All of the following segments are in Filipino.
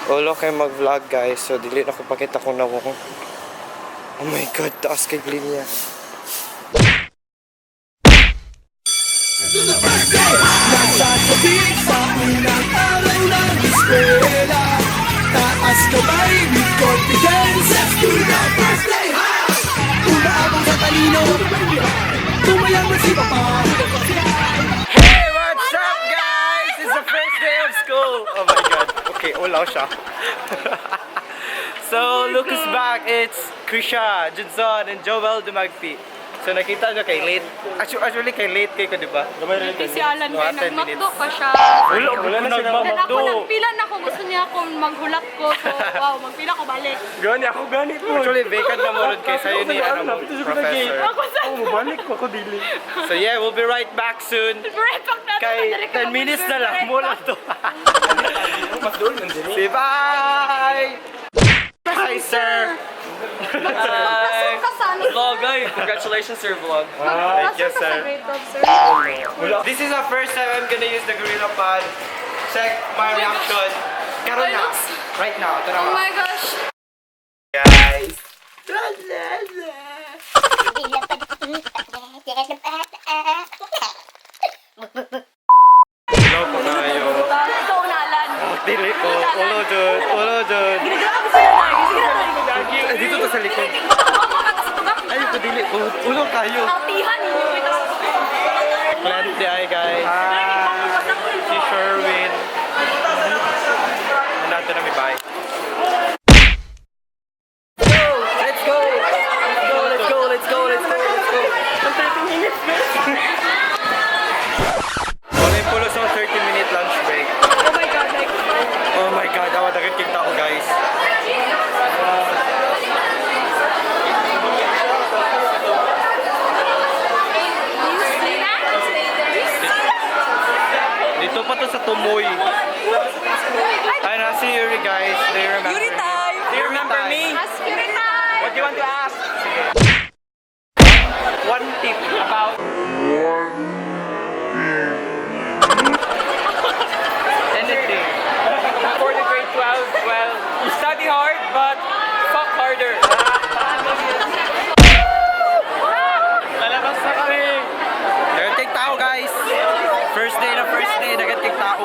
Ulo kay mag-vlog guys, so dili na ko pakita kung nawong. Oh my god, taas kay linya. Nasasabihin sa unang araw ng eskwela, taas kamay with confidence. Let's do the first day high. Umaabang sa talino, tumayaman si Papa. Hey, what's up guys? It's the first day of school. Oh my god. Okay, ulaw siya. So, look who's back. It's Krisha, Judson, and Joel Dumagpi. So, nakita nyo kay late. Actually, kay late kayo, di ba? Si Alan kay nagmakdo pa siya. Wala na siya Ako nagpila na ako. Gusto niya akong maghulat ko. So, wow, magpila ko balik. Gani ako, gani po. Actually, vacant na mo rin kayo sa'yo ni professor. Ako balik ko ako dili. So yeah, we'll be right back soon. right back na. Kay 10 minutes na lang. Mula to. Say bye! Hi, sir! Hi! Vlog, guys. Congratulations, sir, vlog. Thank you, sir. This is the first time I'm gonna use the Gorilla Pod. Check my reaction. Karon na. Right now. Ito na. Oh my gosh. Guys. Hello po tayo. Ikaw na, Alan. Dili ko. Ulo dun. Ulo dun. Ginagawa ko sila na. Sige na. Dito to sa likod. Ay, ito dili ko. Ulo kayo. Altihan. Grande, guys. Si Sherwin. Nandito na may bye. Let's go! Let's go! Let's go! Let's go! Let's go! 30 minutes, wala yung pulo sa 30-minute lunch break. Oh my God. Like, Oh my god, awa dagit kita ko guys. Dito pa to sa Tumoy. Ay, nasi Yuri guys. Do you remember? Yuri time! Do you remember me? ask you rin tayo. What do you want to ask? One tip about anything. For the grade 12, well, study hard, but fuck harder. Lalabas na kami! Nagatik tao guys. First day, nagatik tao.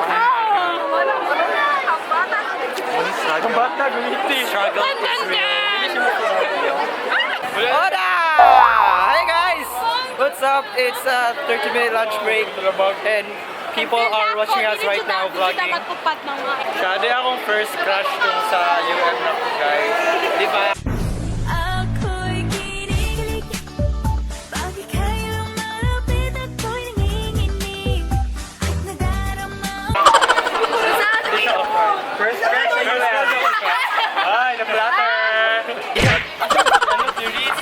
Ang bata, gumiti. Struggle is real. Hola! Hi guys! What's up? It's a 30-minute lunch break and people are watching us right now vlogging. Siya, di akong first crush dun sa UM na ko guys. Di ba? First crush sa UM. Ay, na-flatter! Ano, series?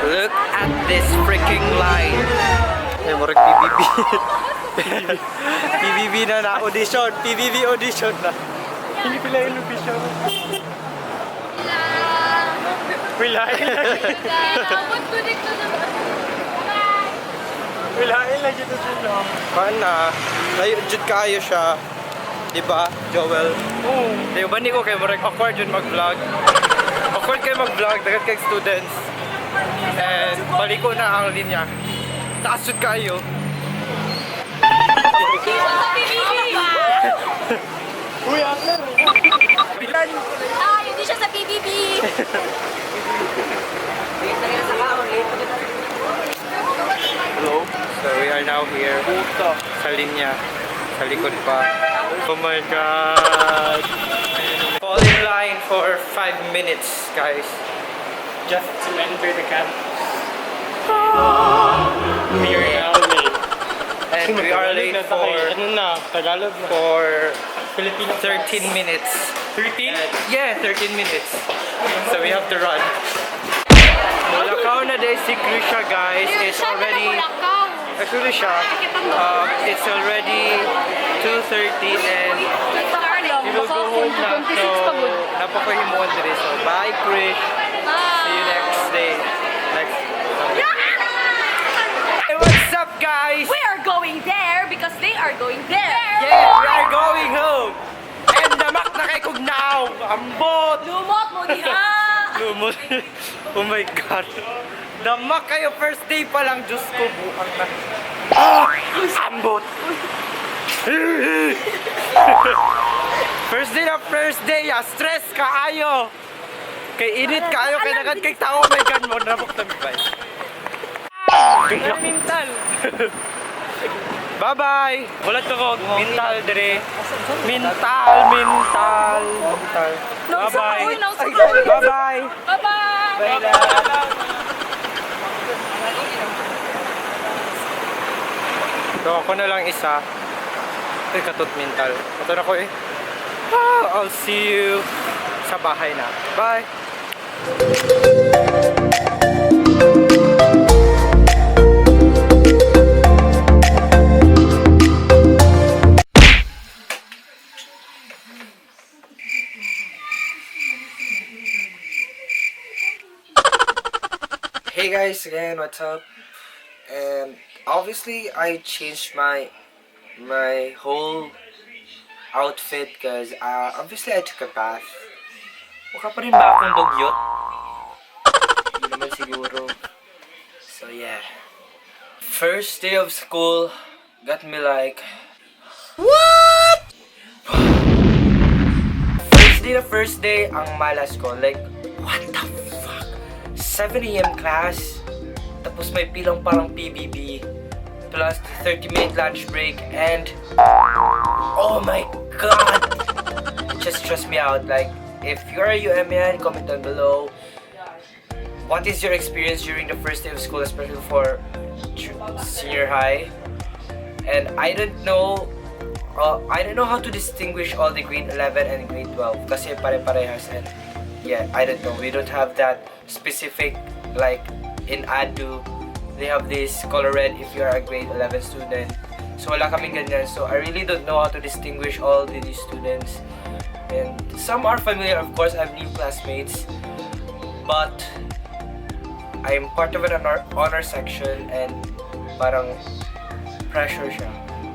Look at this freaking line. Ay, murag PBB. PBB na audition. PBB audition na. Hindi pala yung audition. Wala. Wilain lagi ito sila. Mana? Layo jud kayo siya. Diba, Joel? Oo. Di ba ni ko kayo murag awkward yun mag-vlog? Awkward kayo mag-vlog, dagat kay students. And baliko na ang linya. Taas jud kayo. Uy, after. Bilan. Hindi siya sa PBB. Hello. So we are now here sa linya. Sa likod pa. Oh my god. Fall in line for 5 minutes, guys. Just to enter the camp. We are now late. And we are late for Filipino 13 minutes. 13? Yeah, 13 minutes. So we have to run. Mulakaw na day si Krisha, guys. It's already... Actually siya, it's already 2:30 and we will go home na. So, napapahimuan din. So, bye, Krish. See you next day. Hey, what's up, guys? We are going there because they are going there. Yeah, we are going home. And damak na kay Kugnaw. Ambot. Lumot mo diha. Lumot. Oh my God. Damak kayo first day pa lang. Diyos ko, buang na. Ambot. First day, stress kaayo. Kay init kaayo, kay nagan kay tao, may gan mo, nabok na bibay. Mental. Bye-bye! Bulat ko mental dire. Mental. Bye-bye. Bye-bye! Bye-bye. So ako na lang isa. Ay, katot mental. Ito na ko eh. I'll see you sa bahay na. Bye! Hey guys, again, what's up? And obviously I changed my whole outfit because obviously I took a bath. Mukha pa rin ba akong dugyot? Hindi naman siguro. So yeah. First day of school got me like, what? First day ang malas ko. Like, what the fuck? 7 AM class. Tapos may pilang parang PBB. Plus 30-minute lunch break. And, oh my God! It just stressed me out. Like, if you're a UMN, comment down below. What is your experience during the first day of school, especially for senior high? And I don't know how to distinguish all the grade 11 and grade 12 kasi pare-parehas, and yeah, I don't know. We don't have that specific, like in ADU, they have this color red if you are a grade 11 student. So wala kaming ganyan. So I really don't know how to distinguish all these students. And some are familiar, of course. I have new classmates, but I'm part of an honor section and parang pressure siya.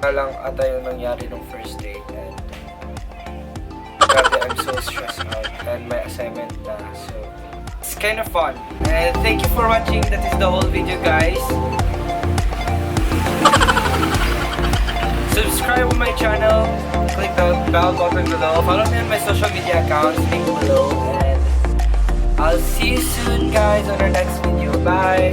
Lang ata yung nangyari nung first day, and grabe, I'm so stressed out and my assignment na, so it's kind of fun. And thank you for watching. That is the whole video, guys. Subscribe on my channel, click the bell button below, follow me on my social media accounts, link below, and I'll see you soon, guys, on our next video. Bye!